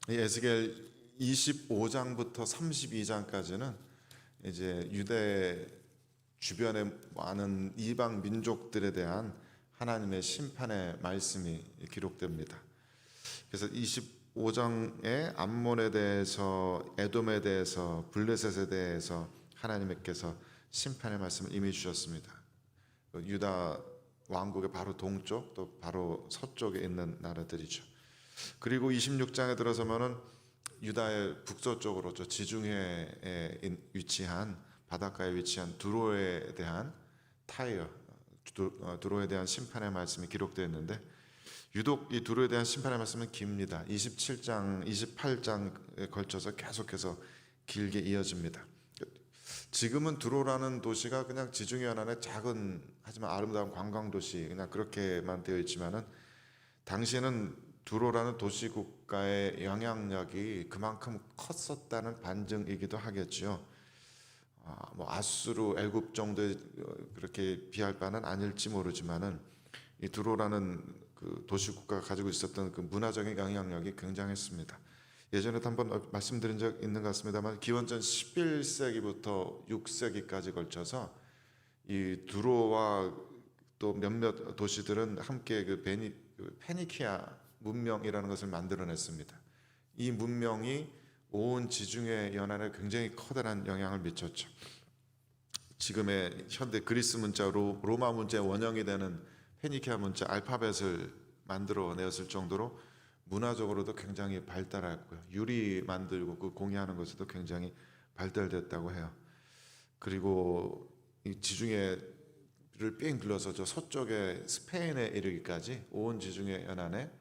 이 에스겔 25장부터 32장까지는 이제 유대 주변에 많은 이방 민족들에 대한 하나님의 심판의 말씀이 기록됩니다. 그래서 25장에 암몬에 대해서, 에돔에 대해서, 블레셋에 대해서 하나님께서 심판의 말씀을 이미 주셨습니다. 유다 왕국의 바로 동쪽 또 바로 서쪽에 있는 나라들이죠. 그리고 26장에 들어서면은 유다의 북서쪽으로 저 지중해에 위치한 바닷가에 위치한 두로에 대한 두로에 대한 심판의 말씀이 기록되어 있는데, 유독 이 두로에 대한 심판의 말씀은 깁니다. 27장, 28장에 걸쳐서 계속해서 길게 이어집니다. 지금은 두로라는 도시가 그냥 지중해 연안의 작은 하지만 아름다운 관광 도시 그냥 그렇게만 되어 있지만은, 당시에는 두로라는 도시 국가의 영향력이 그만큼 컸었다는 반증이기도 하겠죠. 뭐 아수르, 애굽 정도에 그렇게 비할 바는 아닐지 모르지만은 이 두로라는 그 도시 국가가 가지고 있었던 그 문화적인 영향력이 굉장했습니다. 예전에도 한번 말씀드린 적 있는 것 같습니다만, 기원전 11세기부터 6세기까지 걸쳐서 이 두로와 또 몇몇 도시들은 함께 그 페니키아 문명이라는 것을 만들어냈습니다. 이 문명이 온 지중해 연안에 굉장히 커다란 영향을 미쳤죠. 지금의 현대 그리스 문자, 로마 문자의 원형이 되는 페니키아 문자 알파벳을 만들어내었을 정도로 문화적으로도 굉장히 발달했고요. 유리 만들고 그 공예하는 것에도 굉장히 발달됐다고 해요. 그리고 이 지중해를 삥 둘러서 저 서쪽에 스페인에 이르기까지 온 지중해 연안에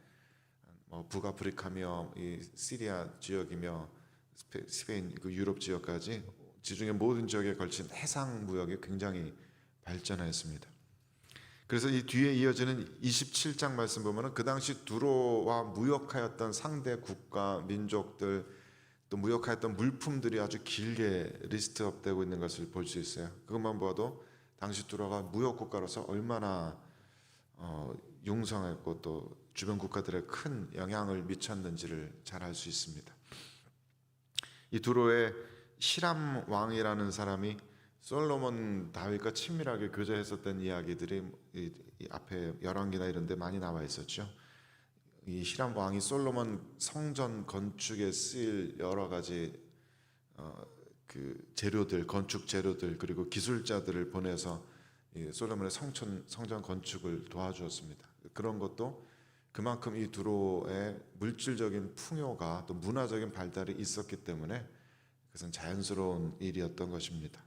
북아프리카며 이 시리아 지역이며 스페인 그 유럽 지역까지 지중해 모든 지역에 걸친 해상 무역이 굉장히 발전했습니다. 그래서 이 뒤에 이어지는 27장 말씀 보면은 그 당시 두로와 무역하였던 상대 국가 민족들 또 무역하였던 물품들이 아주 길게 리스트업되고 있는 것을 볼 수 있어요. 그것만 봐도 당시 두로가 무역 국가로서 얼마나 융성했고 또 주변 국가들에 큰 영향을 미쳤는지를 잘 알 수 있습니다. 이 두로의 히람 왕이라는 사람이 솔로몬 다윗과 친밀하게 교제했었던 이야기들이 이 앞에 열왕기나 이런 데 많이 나와 있었죠. 이 히람 왕이 솔로몬 성전 건축에 쓰일 여러 가지 그 재료들, 건축 재료들 그리고 기술자들을 보내서 솔로몬의 성전 건축을 도와주었습니다. 그런 것도 그만큼 이 두로의 물질적인 풍요가 또 문화적인 발달이 있었기 때문에 그것은 자연스러운 일이었던 것입니다.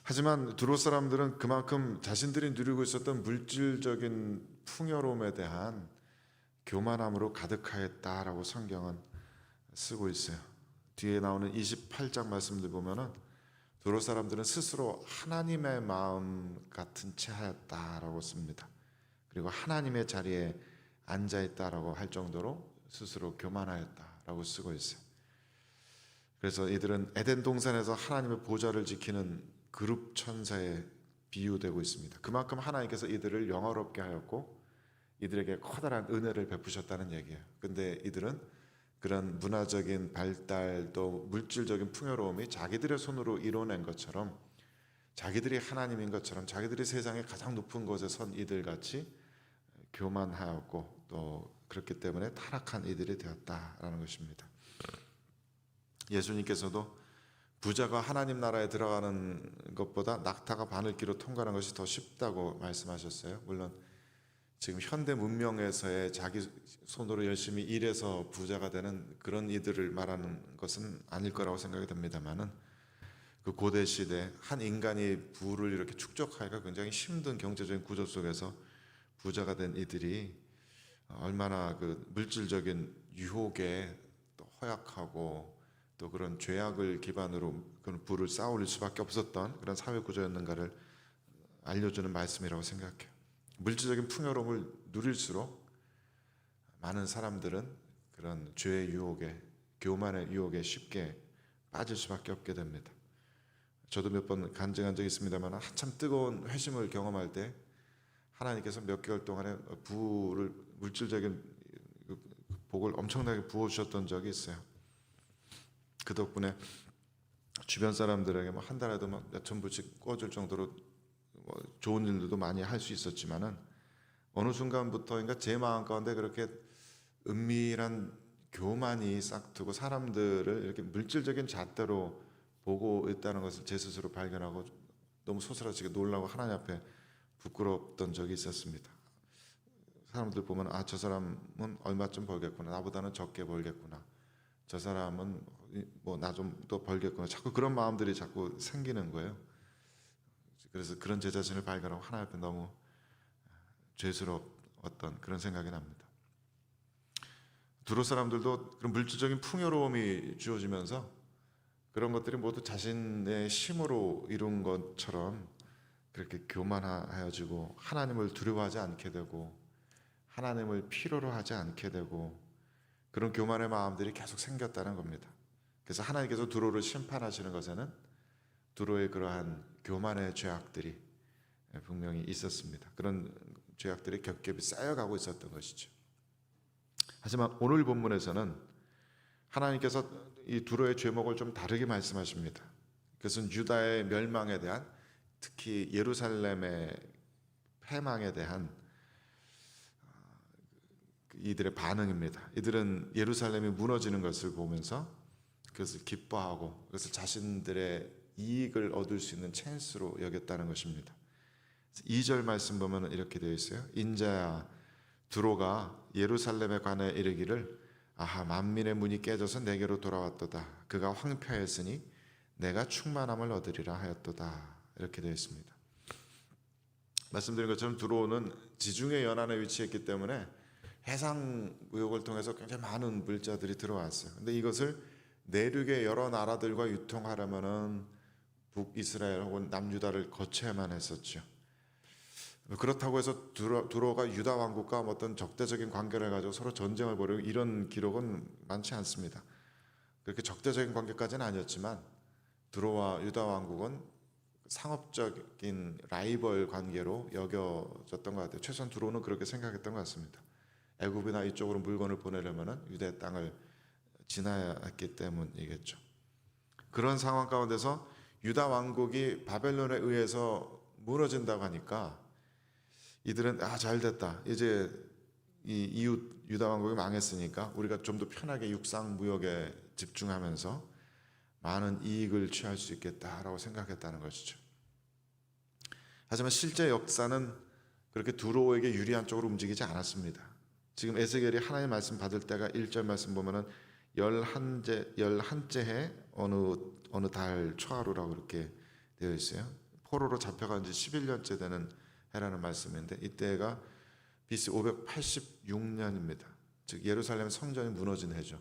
하지만 두로 사람들은 그만큼 자신들이 누리고 있었던 물질적인 풍요로움에 대한 교만함으로 가득하였다라고 성경은 쓰고 있어요. 뒤에 나오는 28장 말씀들 보면은 두로 사람들은 스스로 하나님의 마음 같은 채 하였다라고 씁니다. 그리고 하나님의 자리에 앉아있다라고 할 정도로 스스로 교만하였다라고 쓰고 있어요. 그래서 이들은 에덴 동산에서 하나님의 보좌를 지키는 그룹 천사에 비유되고 있습니다. 그만큼 하나님께서 이들을 영화롭게 하였고 이들에게 커다란 은혜를 베푸셨다는 얘기예요. 근데 이들은 그런 문화적인 발달 또 물질적인 풍요로움이 자기들의 손으로 이뤄낸 것처럼, 자기들이 하나님인 것처럼, 자기들이 세상의 가장 높은 곳에 선 이들같이 교만하였고 또 그렇기 때문에 타락한 이들이 되었다라는 것입니다. 예수님께서도 부자가 하나님 나라에 들어가는 것보다 낙타가 바늘길로 통과하는 것이 더 쉽다고 말씀하셨어요. 물론 지금 현대 문명에서의 자기 손으로 열심히 일해서 부자가 되는 그런 이들을 말하는 것은 아닐 거라고 생각이 됩니다만은, 그 고대 시대 한 인간이 부를 이렇게 축적하기가 굉장히 힘든 경제적인 구조 속에서 부자가 된 이들이 얼마나 그 물질적인 유혹에 또 허약하고 또 그런 죄악을 기반으로 그런 부를 쌓아올릴 수밖에 없었던 그런 사회 구조였는가를 알려주는 말씀이라고 생각해요. 물질적인 풍요로움을 누릴수록 많은 사람들은 그런 죄의 유혹에, 교만의 유혹에 쉽게 빠질 수밖에 없게 됩니다. 저도 몇 번 간증한 적이 있습니다만, 한참 뜨거운 회심을 경험할 때 하나님께서 몇 개월 동안에 물질적인 복을 엄청나게 부어주셨던 적이 있어요. 그 덕분에 주변 사람들에게 뭐 한 달에도 막 몇천 불씩 꿔줄 정도로 뭐 좋은 일들도 많이 할 수 있었지만은 어느 순간부터인가 제 마음 가운데 그렇게 은밀한 교만이 싹트고 사람들을 이렇게 물질적인 잣대로 보고 있다는 것을 제 스스로 발견하고 너무 소스라치게 놀라고 하나님 앞에 부끄럽던 적이 있었습니다. 사람들 보면 아, 저 사람은 얼마쯤 벌겠구나, 나보다는 적게 벌겠구나, 저 사람은 뭐 나 좀 더 벌겠구나, 자꾸 그런 마음들이 자꾸 생기는 거예요. 그래서 그런 제 자신을 발견하고 하나님 앞에 너무 죄스러웠던 그런 생각이 납니다. 두로 사람들도 그런 물질적인 풍요로움이 주어지면서 그런 것들이 모두 자신의 힘으로 이룬 것처럼 그렇게 교만하여지고 하나님을 두려워하지 않게 되고 하나님을 필요로 하지 않게 되고 그런 교만의 마음들이 계속 생겼다는 겁니다. 그래서 하나님께서 두로를 심판하시는 것에는 두로의 그러한 교만의 죄악들이 분명히 있었습니다. 그런 죄악들이 겹겹이 쌓여가고 있었던 것이죠. 하지만 오늘 본문에서는 하나님께서 이 두로의 죄목을 좀 다르게 말씀하십니다. 그것은 유다의 멸망에 대한, 특히 예루살렘의 패망에 대한 이들의 반응입니다. 이들은 예루살렘이 무너지는 것을 보면서 그것을 기뻐하고 그것을 자신들의 이익을 얻을 수 있는 찬스로 여겼다는 것입니다. 2절 말씀 보면 이렇게 되어 있어요. 인자야, 두로가 예루살렘에 관해 이르기를 아하, 만민의 문이 깨져서 내게로 돌아왔도다. 그가 황폐했으니 내가 충만함을 얻으리라 하였도다. 이렇게 되어 있습니다. 말씀드린 것처럼 두로는 지중해 연안에 위치했기 때문에 해상 무역을 통해서 굉장히 많은 물자들이 들어왔어요. 근데 이것을 내륙의 여러 나라들과 유통하려면은 북이스라엘 혹은 남유다를 거쳐야만 했었죠. 그렇다고 해서 두로가 유다 왕국과 어떤 적대적인 관계를 가지고 서로 전쟁을 벌이고 이런 기록은 많지 않습니다. 그렇게 적대적인 관계까지는 아니었지만 두로와 유다 왕국은 상업적인 라이벌 관계로 여겨졌던 것 같아요. 최소한 두로는 그렇게 생각했던 것 같습니다. 애굽이나 이쪽으로 물건을 보내려면 유대 땅을 지나야 했기 때문이겠죠. 그런 상황 가운데서 유다 왕국이 바벨론에 의해서 무너진다고 하니까 이들은 잘됐다, 이제 이 이웃 유다 왕국이 망했으니까 우리가 좀 더 편하게 육상 무역에 집중하면서 많은 이익을 취할 수 있겠다라고 생각했다는 것이죠. 하지만 실제 역사는 그렇게 두로에게 유리한 쪽으로 움직이지 않았습니다. 지금 에스겔이 하나님의 말씀 받을 때가 1절 말씀 보면은 열한째 해 어느 달 초하루라고 이렇게 되어 있어요. 포로로 잡혀간 지 11년째 되는 해라는 말씀인데 이때가 BC 586년입니다. 즉 예루살렘 성전이 무너진 해죠.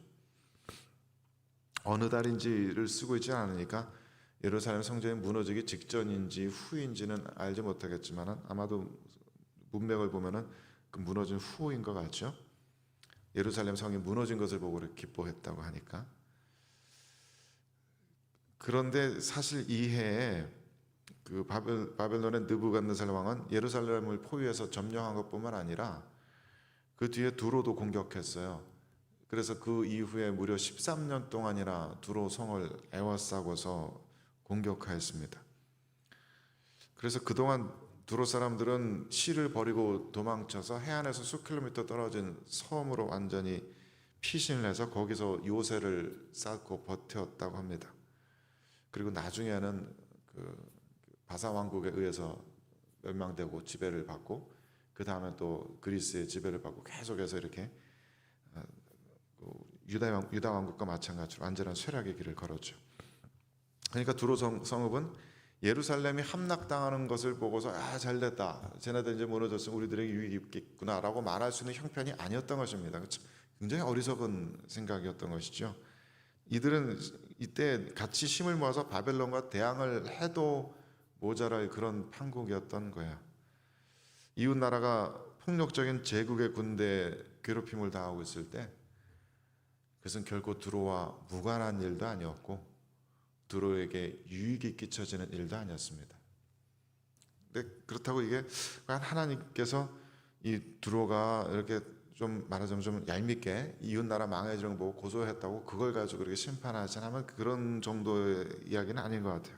어느 달인지를 쓰고 있지 않으니까 예루살렘 성전이 무너지기 직전인지 후인지는 알지 못하겠지만 아마도 문맥을 보면은 그 무너진 후인 것 같죠. 예루살렘 성이 무너진 것을 보고 기뻐했다고 하니까. 그런데 사실 이 해에 그 바벨론의 느부갓네살 왕은 예루살렘을 포위해서 점령한 것뿐만 아니라 그 뒤에 두로도 공격했어요. 그래서 그 이후에 무려 13년 동안이나 두로 성을 에워싸고서 공격하였습니다. 그래서 그동안 두로 사람들은 시를 버리고 도망쳐서 해안에서 수 킬로미터 떨어진 섬으로 완전히 피신을 해서 거기서 요새를 쌓고 버텼다고 합니다. 그리고 나중에는 그 바사 왕국에 의해서 멸망되고 지배를 받고 그 다음에 또 그리스의 지배를 받고 계속해서 이렇게 유다 왕국과 마찬가지로 완전한 쇠락의 길을 걸었죠. 그러니까 두로 성읍은 예루살렘이 함락당하는 것을 보고서 잘됐다, 쟤네들 이제 무너졌으면 우리들에게 유익이 있겠구나라고 말할 수 있는 형편이 아니었던 것입니다. 굉장히 어리석은 생각이었던 것이죠. 이들은 이때 같이 힘을 모아서 바벨론과 대항을 해도 모자랄 그런 판국이었던 거야. 이웃 나라가 폭력적인 제국의 군대에 괴롭힘을 당하고 있을 때 그것은 결코 두로와 무관한 일도 아니었고 두로에게 유익이 끼쳐지는 일도 아니었습니다. 근데 그렇다고 이게 하나님께서 이 두로가 이렇게 좀 말하자면 좀 얄밉게 이웃 나라 망해지는 거 보고 고소했다고 그걸 가지고 그렇게 심판하지 않으면 그런 정도의 이야기는 아닌 것 같아요.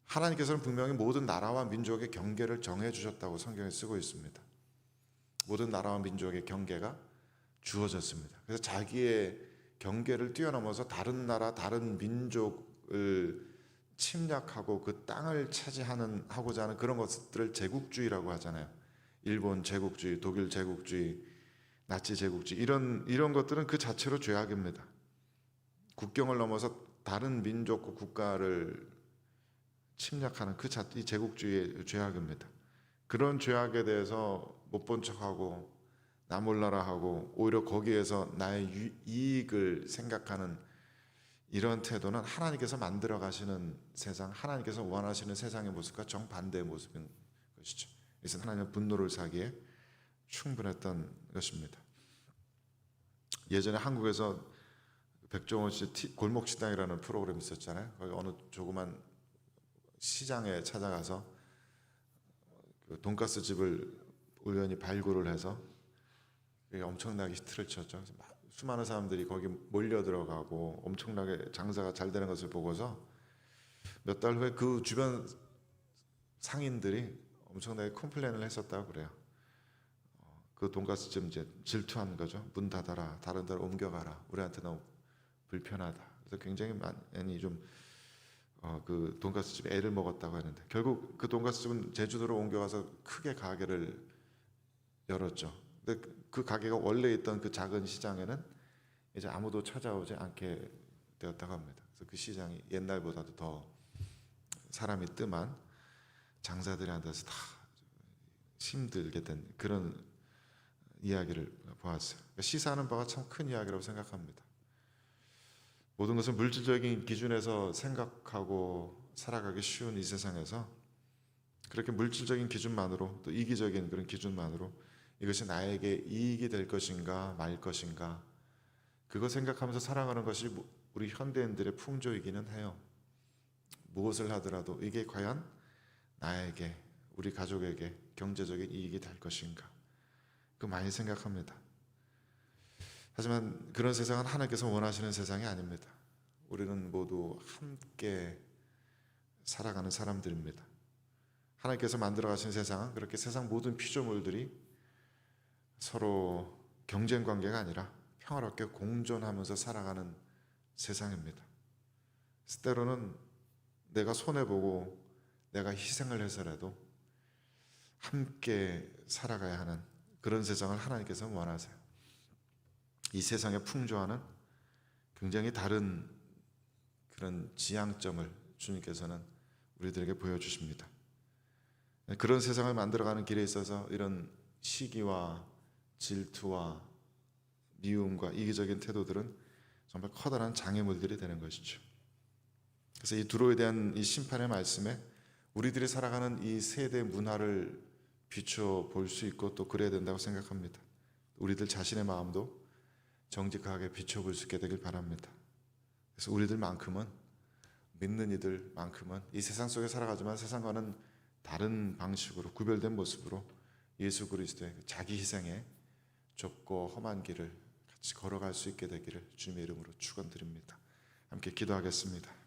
하나님께서는 분명히 모든 나라와 민족의 경계를 정해 주셨다고 성경에 쓰고 있습니다. 모든 나라와 민족의 경계가 주어졌습니다. 그래서 자기의 경계를 뛰어넘어서 다른 나라, 다른 민족을 침략하고 그 땅을 하고자 하는 그런 것들을 제국주의라고 하잖아요. 일본 제국주의, 독일 제국주의, 나치 제국주의 이런 것들은 그 자체로 죄악입니다. 국경을 넘어서 다른 민족과 국가를 침략하는 이 제국주의의 죄악입니다. 그런 죄악에 대해서 못 본 척하고 나 몰라라 하고 오히려 거기에서 나의 이익을 생각하는 이런 태도는 하나님께서 만들어 가시는 세상, 하나님께서 원하시는 세상의 모습과 정반대의 모습인 것이죠. 그래서 하나님의 분노를 사기에 충분했던 것입니다. 예전에 한국에서 백종원 씨 골목 식당이라는 프로그램이 있었잖아요. 거기 어느 조그만 시장에 찾아가서 그 돈가스 집을 우연히 발굴을 해서 엄청나게 히트를 쳤죠. 수많은 사람들이 거기 몰려 들어가고 엄청나게 장사가 잘 되는 것을 보고서 몇 달 후에 그 주변 상인들이 엄청나게 컴플레인을 했었다고 그래요. 그 돈가스집 이제 질투한 거죠. 문 닫아라, 다른 데로 옮겨가라. 우리한테 너무 불편하다. 그래서 굉장히 많이 좀 그 돈가스집에 애를 먹었다고 하는데 결국 그 돈가스집은 제주도로 옮겨가서 크게 가게를 열었죠. 근데 그 가게가 원래 있던 그 작은 시장에는 이제 아무도 찾아오지 않게 되었다고 합니다. 그래서 그 시장이 옛날보다도 더 사람이 뜸한 장사들이 앉아서 다 힘들게 된 그런 이야기를 보았어요. 시사하는 바가 참 큰 이야기라고 생각합니다. 모든 것은 물질적인 기준에서 생각하고 살아가기 쉬운 이 세상에서 그렇게 물질적인 기준만으로 또 이기적인 그런 기준만으로 이것이 나에게 이익이 될 것인가 말 것인가 그거 생각하면서 살아가는 것이 우리 현대인들의 풍조이기는 해요. 무엇을 하더라도 이게 과연 나에게 우리 가족에게 경제적인 이익이 될 것인가 그 많이 생각합니다. 하지만 그런 세상은 하나님께서 원하시는 세상이 아닙니다. 우리는 모두 함께 살아가는 사람들입니다. 하나님께서 만들어 가신 세상은 그렇게 세상 모든 피조물들이 서로 경쟁 관계가 아니라 평화롭게 공존하면서 살아가는 세상입니다. 때로는 내가 손해보고 내가 희생을 해서라도 함께 살아가야 하는 그런 세상을 하나님께서 원하세요. 이 세상의 풍조와는 굉장히 다른 그런 지향점을 주님께서는 우리들에게 보여주십니다. 그런 세상을 만들어가는 길에 있어서 이런 시기와 질투와 미움과 이기적인 태도들은 정말 커다란 장애물들이 되는 것이죠. 그래서 이 두로에 대한 이 심판의 말씀에 우리들이 살아가는 이 세대 문화를 비춰 볼 수 있고 또 그래야 된다고 생각합니다. 우리들 자신의 마음도 정직하게 비춰볼 수 있게 되길 바랍니다. 그래서 우리들만큼은 믿는 이들만큼은 이 세상 속에 살아가지만 세상과는 다른 방식으로 구별된 모습으로 예수 그리스도의 자기 희생의 좁고 험한 길을 같이 걸어갈 수 있게 되기를 주님의 이름으로 축원드립니다. 함께 기도하겠습니다.